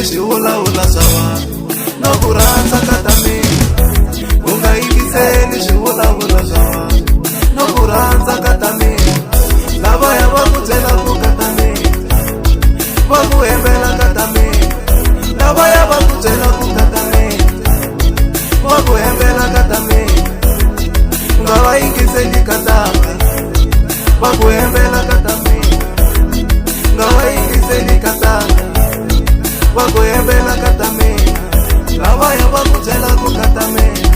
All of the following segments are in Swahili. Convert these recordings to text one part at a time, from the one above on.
Swivulaula swa vanhu na ku rhandza ka ta mina. U nga yingiseli swivulaula swa vanhu na ku rhandza ka ta mina. Lavaya va ku byelaku ka ta mina, va ku hembela ka ta mina. Lavaya va ku byelaku ka ta mina, va ku hembela ka ta mina. U nga va yingiseli ka tanga, va ku hembela ka ta mina. U nga va yingiseli ka tanga, va ku hembela ka ta mina. Lavaya va ku byelaku ka ta mina,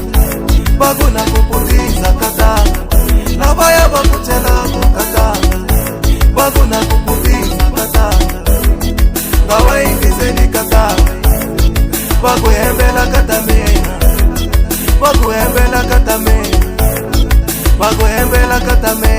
va ku na ku putisa ka tanga. Lavaya va ku byelaku ka tanga, va ku na ku putisa ka tanga. Nga va yingiseli ka tanga, va ku hembela ka ta mina. Va ku hembela ka ta mina, va ku hembela ka ta mina.